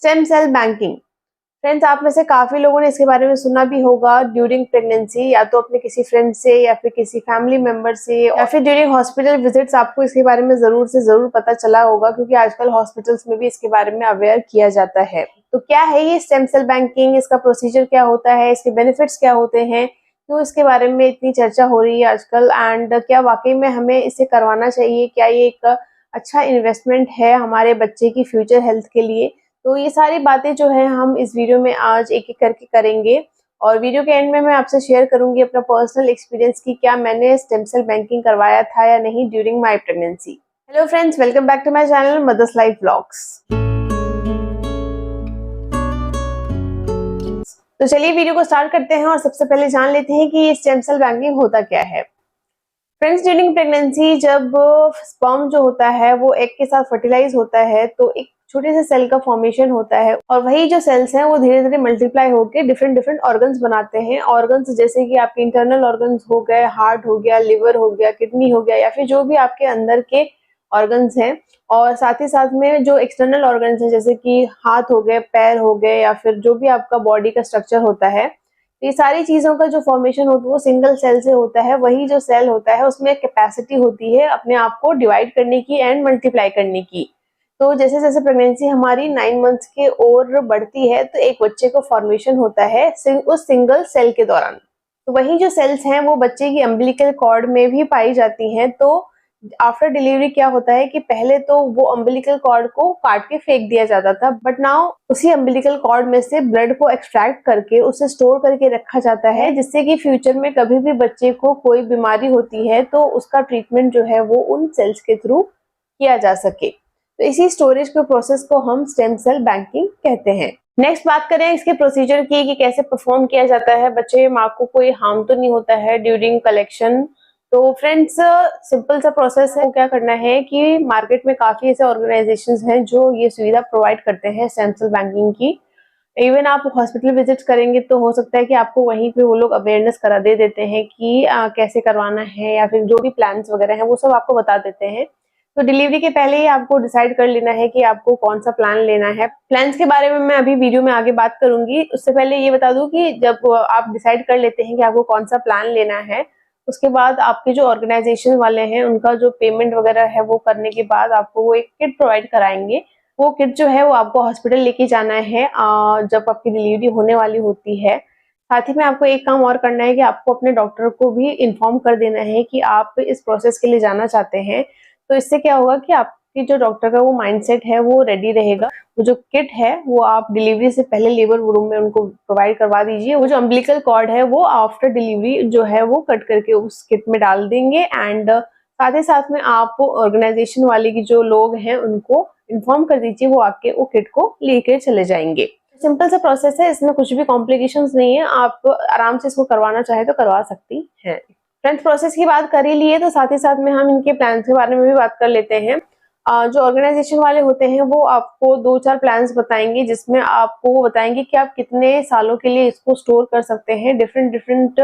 Stem cell banking. Friends, आप में से काफी लोगों ने इसके बारे में सुना भी होगा ड्यूरिंग प्रेगनेंसी, या तो अपने किसी फ्रेंड से या फिर किसी फैमिली मेंबर से, या फिर ड्यूरिंग हॉस्पिटल विजिट्स आपको इसके बारे में जरूर से जरूर पता चला होगा, क्योंकि आजकल हॉस्पिटल्स में भी इसके बारे में अवेयर किया जाता है। तो क्या है ये स्टेम सेल बैंकिंग, इसका प्रोसीजर क्या होता है, इसके बेनिफिट्स क्या होते हैं, क्यों इसके बारे में इतनी चर्चा हो रही है आजकल, एंड क्या वाकई में हमें इसे करवाना चाहिए, क्या ये एक अच्छा इन्वेस्टमेंट है हमारे बच्चे की फ्यूचर हेल्थ के लिए। तो ये सारी बातें जो है हम इस वीडियो में आज एक एक करके करेंगे, और वीडियो के एंड में मैं आपसे शेयर करूंगी अपना पर्सनल एक्सपीरियंस की क्या मैंने स्टेम सेल बैंकिंग करवाया था या नहीं during my pregnancy. Hello friends, welcome back to my channel mothers life vlogs. तो चलिए वीडियो को स्टार्ट करते हैं और सबसे पहले जान लेते हैं कि ये स्टेम सेल बैंकिंग होता क्या है। फ्रेंड्स, ड्यूरिंग प्रेगनेंसी जब स्पर्म जो होता है वो एग के साथ फर्टिलाइज होता है तो एक छोटे से सेल का फॉर्मेशन होता है, और वही जो सेल्स हैं वो धीरे धीरे मल्टीप्लाई होकर डिफरेंट डिफरेंट ऑर्गन्स बनाते हैं। ऑर्गन्स जैसे कि आपके इंटरनल ऑर्गन्स हो गए, हार्ट हो गया, लिवर हो गया, किडनी हो गया, या फिर जो भी आपके अंदर के ऑर्गन्स हैं। और साथ ही साथ में जो एक्सटर्नल ऑर्गन्स हैं जैसे कि हाथ हो गए, पैर हो गए, या फिर जो भी आपका बॉडी का स्ट्रक्चर होता है, ये सारी चीजों का जो फॉर्मेशन होता है वो सिंगल सेल से होता है। वही जो सेल होता है उसमें कैपेसिटी होती है अपने आप को डिवाइड करने की एंड मल्टीप्लाई करने की। तो जैसे जैसे प्रेगनेंसी हमारी 9 मंथ्स के ओर बढ़ती है तो एक बच्चे को फॉर्मेशन होता है उस सिंगल सेल के दौरान। तो वही जो सेल्स हैं वो बच्चे की अम्बिलिकल कॉर्ड में भी पाई जाती हैं। तो आफ्टर डिलीवरी क्या होता है कि पहले तो वो अम्बिलिकल कॉर्ड को काट के फेंक दिया जाता था, बट नाउ उसी अम्बिलिकल कॉर्ड में से ब्लड को एक्सट्रैक्ट करके उसे स्टोर करके रखा जाता है, जिससे कि फ्यूचर में कभी भी बच्चे को कोई बीमारी होती है तो उसका ट्रीटमेंट जो है वो उन सेल्स के थ्रू किया जा सके। तो इसी स्टोरेज के प्रोसेस को हम स्टेम सेल बैंकिंग कहते हैं। नेक्स्ट बात करें इसके प्रोसीजर की कि कैसे परफॉर्म किया जाता है, बच्चे माँ को कोई हार्म तो नहीं होता है ड्यूरिंग कलेक्शन। तो फ्रेंड्स, सिंपल सा प्रोसेस है। क्या करना है कि मार्केट में काफी ऐसे ऑर्गेनाइजेशंस हैं जो ये सुविधा प्रोवाइड करते हैं स्टेम सेल बैंकिंग की। इवन आप हॉस्पिटल विजिट करेंगे तो हो सकता है कि आपको वहीं पे वो लोग अवेयरनेस करा दे देते हैं कि कैसे करवाना है, या फिर जो भी प्लान्स वगैरह हैं वो सब आपको बता देते हैं। तो डिलीवरी के पहले ही आपको डिसाइड कर लेना है कि आपको कौन सा प्लान लेना है। प्लान्स के बारे में मैं अभी वीडियो में आगे बात करूंगी। उससे पहले ये बता दूं कि जब आप डिसाइड कर लेते हैं कि आपको कौन सा प्लान लेना है, उसके बाद आपके जो ऑर्गेनाइजेशन वाले हैं उनका जो पेमेंट वगैरह है वो करने के बाद आपको वो एक किट प्रोवाइड कराएंगे। वो किट जो है वो आपको हॉस्पिटल लेके जाना है जब आपकी डिलीवरी होने वाली होती है। साथ ही में आपको एक काम और करना है कि आपको अपने डॉक्टर को भी इन्फॉर्म कर देना है कि आप इस प्रोसेस के लिए जाना चाहते हैं। तो इससे क्या होगा कि आपकी जो डॉक्टर का वो माइंडसेट है वो रेडी रहेगा। वो जो किट है वो आप डिलीवरी से पहले लेबर रूम में उनको प्रोवाइड करवा दीजिए। वो जो अम्बिलिकल कॉर्ड है वो आफ्टर डिलीवरी जो है वो कट करके उस किट में डाल देंगे, एंड साथ ही साथ में आप ऑर्गेनाइजेशन वाले की जो लोग हैं उनको इन्फॉर्म कर दीजिए, वो आके वो किट को लेकर चले जाएंगे। सिंपल सा प्रोसेस है, इसमें कुछ भी कॉम्प्लिकेशंस नहीं है, आप आराम से इसको करवाना चाहे तो करवा सकती हैं। फ्रेंड्स, प्रोसेस की बात कर ही लिए तो साथ ही साथ में हम इनके प्लान के बारे में भी बात कर लेते हैं। जो ऑर्गेनाइजेशन वाले होते हैं वो आपको 2-4 प्लान्स बताएंगे, जिसमें आपको वो बताएंगे कि आप कितने सालों के लिए इसको स्टोर कर सकते हैं। Different different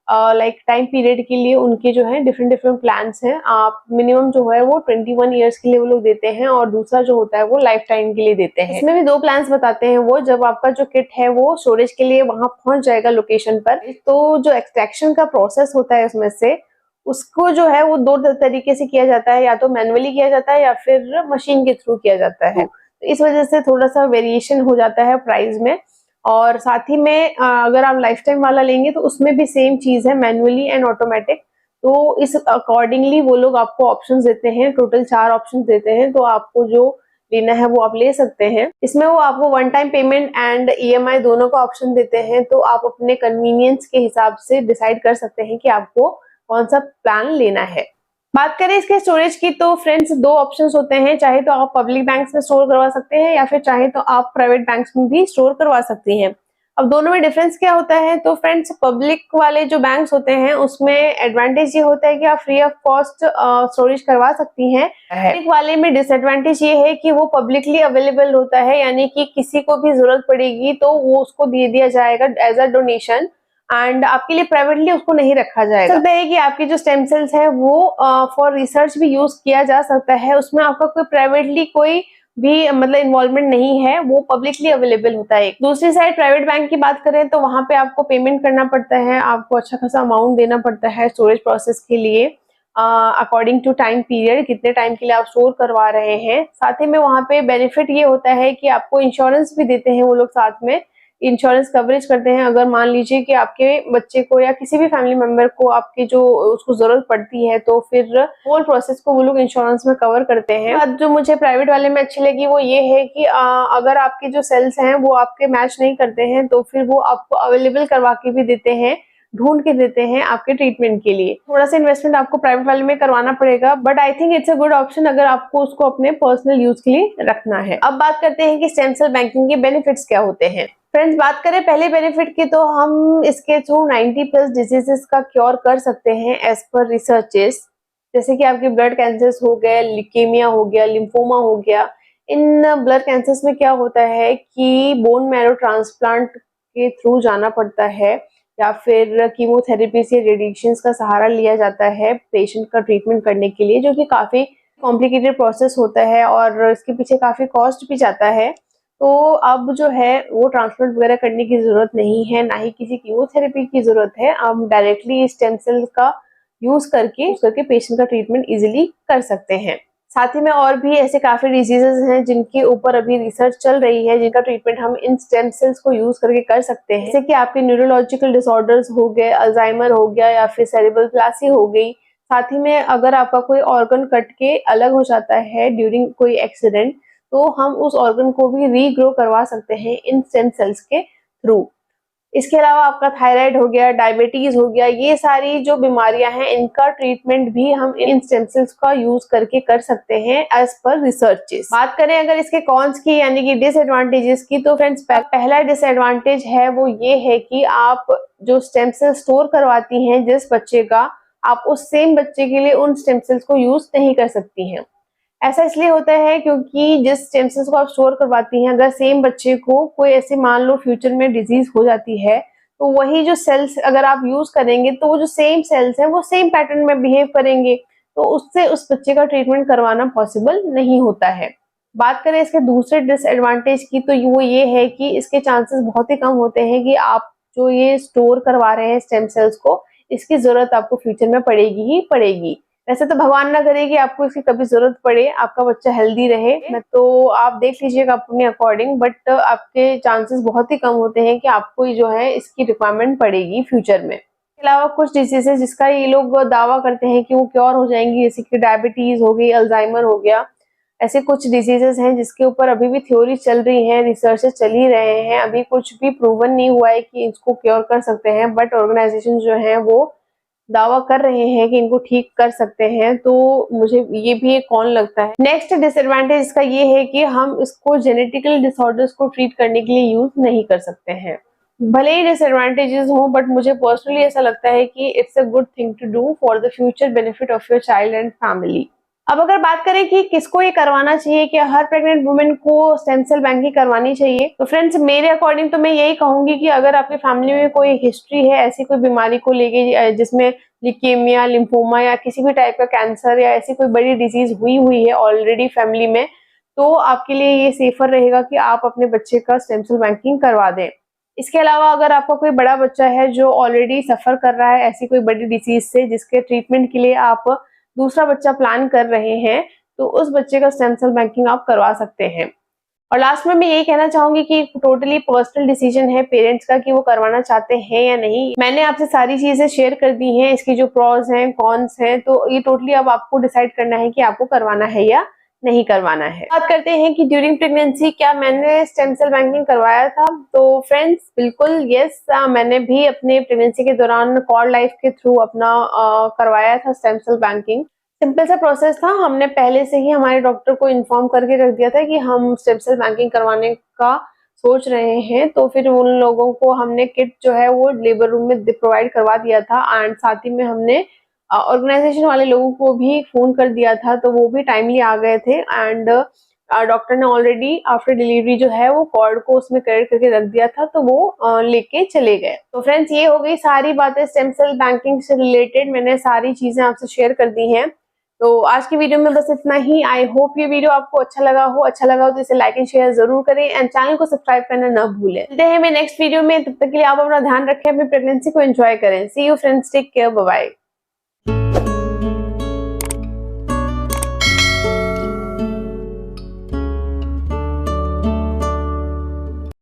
like time period के लिए उनके जो है डिफरेंट डिफरेंट प्लान्स हैं। आप मिनिमम जो है वो 21 ईयर्स के लिए वो लोग देते हैं, और दूसरा जो होता है वो लाइफ टाइम के लिए देते हैं। इसमें भी 2 प्लान्स बताते हैं वो, जब आपका जो किट है वो स्टोरेज के लिए वहां पहुंच जाएगा लोकेशन पर, तो जो एक्सट्रैक्शन का प्रोसेस होता है उसमें से, उसको जो है वो 2 तरीके से किया जाता है, या तो मैनुअली किया जाता है या फिर मशीन के थ्रू किया जाता है। तो इस वजह से थोड़ा सा वेरिएशन हो जाता है प्राइस में। और साथ ही में अगर आप लाइफ टाइम वाला लेंगे तो उसमें भी सेम चीज है, मैनुअली एंड ऑटोमेटिक। तो इस अकॉर्डिंगली वो लोग आपको ऑप्शंस देते हैं, टोटल 4 ऑप्शंस देते हैं। तो आपको जो लेना है वो आप ले सकते हैं। इसमें वो आपको 1 टाइम पेमेंट एंड EMI दोनों का ऑप्शन देते हैं। तो आप अपने कन्वीनियंस के हिसाब से डिसाइड कर सकते हैं कि आपको कौन सा प्लान लेना है। बात करें इसके स्टोरेज की तो फ्रेंड्स 2 ऑप्शंस होते हैं, चाहे तो आप पब्लिक बैंक्स में स्टोर करवा सकते हैं या फिर चाहे तो आप प्राइवेट बैंक्स में भी स्टोर करवा सकती हैं। अब दोनों में डिफरेंस क्या होता है, तो फ्रेंड्स पब्लिक वाले जो बैंक्स होते हैं उसमें एडवांटेज ये होता है कि आप फ्री ऑफ कॉस्ट स्टोरेज करवा सकती हैं। पब्लिक वाले में डिसएडवांटेज ये है कि वो पब्लिकली अवेलेबल होता है, यानी कि किसी को भी जरूरत पड़ेगी तो वो उसको दे दिया जाएगा एज अ डोनेशन, एंड आपके लिए प्राइवेटली उसको नहीं रखा जाएगा। सकता है कि आपकी जो स्टेम सेल्स है वो फॉर रिसर्च भी यूज किया जा सकता है, उसमें आपका कोई प्राइवेटली कोई भी मतलब इन्वॉल्वमेंट नहीं है, वो पब्लिकली अवेलेबल होता है। दूसरी साइड प्राइवेट बैंक की बात करें तो वहां पे आपको पेमेंट करना पड़ता है, आपको अच्छा खासा अमाउंट देना पड़ता है स्टोरेज प्रोसेस के लिए, अकॉर्डिंग टू टाइम पीरियड, कितने टाइम के लिए आप स्टोर करवा रहे हैं। साथ ही में वहां पे बेनिफिट ये होता है कि आपको इंश्योरेंस भी देते हैं वो लोग, साथ में इंश्योरेंस कवरेज करते हैं। अगर मान लीजिए कि आपके बच्चे को या किसी भी फैमिली मेंबर को आपकी जो उसको जरूरत पड़ती है, तो फिर होल प्रोसेस को वो लोग इंश्योरेंस में कवर करते हैं। बात जो मुझे प्राइवेट वाले में अच्छी लगी वो ये है कि अगर आपके जो सेल्स हैं वो आपके मैच नहीं करते हैं, तो फिर वो आपको अवेलेबल करवा के भी देते हैं, ढूंढ के देते हैं आपके ट्रीटमेंट के लिए। थोड़ा सा इन्वेस्टमेंट आपको प्राइवेट वाले में करवाना पड़ेगा, but I think it's a good option अगर आपको उसको अपने पर्सनल यूज के लिए रखना है। अब बात करते हैं कि स्टेम सेल बैंकिंग के बेनिफिट्स क्या होते हैं। फ्रेंड्स, बात करें पहले बेनिफिट की, तो हम इसके थ्रू 90+ डिजीजेस का क्योर कर सकते हैं एज पर रिसर्चेस। जैसे कि आपके ब्लड कैंसर्स हो गए, ल्यूकेमिया हो गया, लिम्फोमा हो गया। इन ब्लड कैंसर्स में क्या होता है कि बोन मैरो ट्रांसप्लांट के थ्रू जाना पड़ता है, या फिर कीमोथेरेपी से रेडिएशंस का सहारा लिया जाता है पेशेंट का ट्रीटमेंट करने के लिए, जो कि काफी कॉम्प्लिकेटेड प्रोसेस होता है और इसके पीछे काफी कॉस्ट भी जाता है। तो अब जो है वो ट्रांसप्लांट वगैरह करने की जरूरत नहीं है, ना ही किसी कीमोथेरेपी की जरूरत है। हम डायरेक्टली स्टेम सेल का यूज करके पेशेंट का ट्रीटमेंट इजिली कर सकते हैं। साथ ही में और भी ऐसे काफी डिजीजेस हैं जिनके ऊपर अभी रिसर्च चल रही है, जिनका ट्रीटमेंट हम इन स्टेम सेल्स को यूज करके कर सकते हैं। जैसे कि आपके न्यूरोलॉजिकल डिसऑर्डर्स हो गए, अल्जाइमर हो गया, या फिर सेरेब्रल प्लासी हो गई। साथ ही में अगर आपका कोई ऑर्गन कट के अलग हो जाता है ड्यूरिंग कोई एक्सीडेंट, तो हम उस ऑर्गन को भी रीग्रो करवा सकते हैं इन स्टेम सेल्स के थ्रू। इसके अलावा आपका थायराइड हो गया, डायबिटीज हो गया, ये सारी जो बीमारियां हैं इनका ट्रीटमेंट भी हम इन स्टेम सेल्स का यूज करके कर सकते हैं एज पर रिसर्चेस। बात करें अगर इसके कॉन्स की यानी कि डिसएडवांटेजेस की, तो फ्रेंड्स पहला डिसएडवांटेज है वो ये है कि आप जो स्टेम सेल स्टोर करवाती हैं जिस बच्चे का, आप उस सेम बच्चे के लिए उन स्टेम सेल्स को यूज नहीं कर सकती हैं। ऐसा इसलिए होता है क्योंकि जिस स्टेम सेल्स को आप स्टोर करवाती हैं, अगर सेम बच्चे को कोई ऐसे मान लो फ्यूचर में डिजीज हो जाती है, तो वही जो सेल्स अगर आप यूज करेंगे तो वो जो सेम सेल्स हैं वो सेम पैटर्न में बिहेव करेंगे, तो उससे उस बच्चे का ट्रीटमेंट करवाना पॉसिबल नहीं होता है। बात करें इसके दूसरे डिसएडवांटेज की, तो वो ये है कि इसके चांसेस बहुत ही कम होते हैं कि आप जो ये स्टोर करवा रहे हैं स्टेम सेल्स को, इसकी जरूरत आपको फ्यूचर में पड़ेगी ही पड़ेगी। वैसे तो भगवान ना करे कि आपको इसकी कभी जरूरत पड़े, आपका बच्चा हेल्दी रहे, तो आप देख लीजिएगा अपने अकॉर्डिंग, बट आपके चांसेस बहुत ही कम होते हैं कि आपको जो है इसकी रिक्वायरमेंट पड़ेगी फ्यूचर में। इसके अलावा कुछ डिजीजेस जिसका ये लोग दावा करते हैं कि वो क्योर हो जाएंगी, जैसे कि डायबिटीज हो गई, अल्जाइमर हो गया। ऐसे कुछ डिजीजेस हैं जिसके ऊपर अभी भी थ्योरी चल रही है, रिसर्चेस चल ही रहे हैं, अभी कुछ भी प्रूवन नहीं हुआ है कि इसको क्योर कर सकते हैं, बट ऑर्गेनाइजेशन जो है वो दावा कर रहे हैं कि इनको ठीक कर सकते हैं। तो मुझे ये भी एक कौन लगता है। नेक्स्ट डिसएडवांटेज इसका ये है कि हम इसको जेनेटिकल डिसऑर्डर्स को ट्रीट करने के लिए यूज नहीं कर सकते हैं। भले ही डिसएडवांटेजेस हो, बट मुझे पर्सनली ऐसा लगता है कि it's a good thing to do for the future benefit of your child and family. अब अगर बात करें कि किसको ये करवाना चाहिए, कि हर प्रेग्नेंट वुमेन को स्टेम सेल बैंकिंग करवानी चाहिए, तो फ्रेंड्स मेरे अकॉर्डिंग तो मैं यही कहूंगी कि अगर आपकी फैमिली में कोई हिस्ट्री है ऐसी कोई बीमारी को लेके, जिसमें ल्यूकेमिया, लिम्फोमा या किसी भी टाइप का कैंसर या ऐसी कोई बड़ी डिजीज हुई है ऑलरेडी फैमिली में, तो आपके लिए ये सेफर रहेगा कि आप अपने बच्चे का स्टेम सेल बैंकिंग करवा दें। इसके अलावा अगर आपका कोई बड़ा बच्चा है जो ऑलरेडी सफर कर रहा है ऐसी कोई बड़ी डिजीज से, जिसके ट्रीटमेंट के लिए आप दूसरा बच्चा प्लान कर रहे हैं, तो उस बच्चे का स्टेम सेल बैंकिंग आप करवा सकते हैं। और लास्ट में मैं यही कहना चाहूंगी कि टोटली पर्सनल डिसीजन है पेरेंट्स का कि वो करवाना चाहते हैं या नहीं। मैंने आपसे सारी चीजें शेयर कर दी हैं, इसकी जो प्रॉस हैं, कॉन्स हैं, तो ये टोटली अब आपको डिसाइड करना है कि आपको करवाना है या नहीं करवाना है। बात करते हैं कि ड्यूरिंग प्रेगनेंसी क्या मैंने स्टेम सेल बैंकिंग करवाया था, तो फ्रेंड्स बिल्कुल यस, मैंने भी अपने प्रेगनेंसी के दौरान कॉर्ड लाइफ के थ्रू अपना करवाया था स्टेम सेल बैंकिंग। सिंपल सा प्रोसेस था, हमने पहले से ही हमारे डॉक्टर को इन्फॉर्म करके रख दिया था कि हम स्टेम सेल बैंकिंग करवाने का सोच रहे हैं, तो फिर उन लोगों को हमने किट जो है वो लेबर रूम में प्रोवाइड करवा दिया था, एंड साथ ही में हमने ऑर्गेनाइजेशन वाले लोगों को भी फोन कर दिया था, तो वो भी टाइमली आ गए थे। एंड डॉक्टर ने ऑलरेडी आफ्टर डिलीवरी जो है वो कॉर्ड को उसमें कनेक्ट करके रख दिया था, तो वो लेके चले गए। तो फ्रेंड्स ये हो गई सारी बातें स्टेम सेल बैंकिंग से रिलेटेड, मैंने सारी चीजें आपसे शेयर कर दी हैं। तो आज की वीडियो में बस इतना ही। आई होप ये वीडियो आपको अच्छा लगा हो तो इसे लाइक एंड शेयर जरूर करें एंड चैनल को सब्सक्राइब करना न भूलें। मिलते हैं मैं नेक्स्ट वीडियो में, तब तक के लिए आप अपना ध्यान रखें, अपनी प्रेगनेंसी को एंजॉय करें। See you friends, take care, bye bye.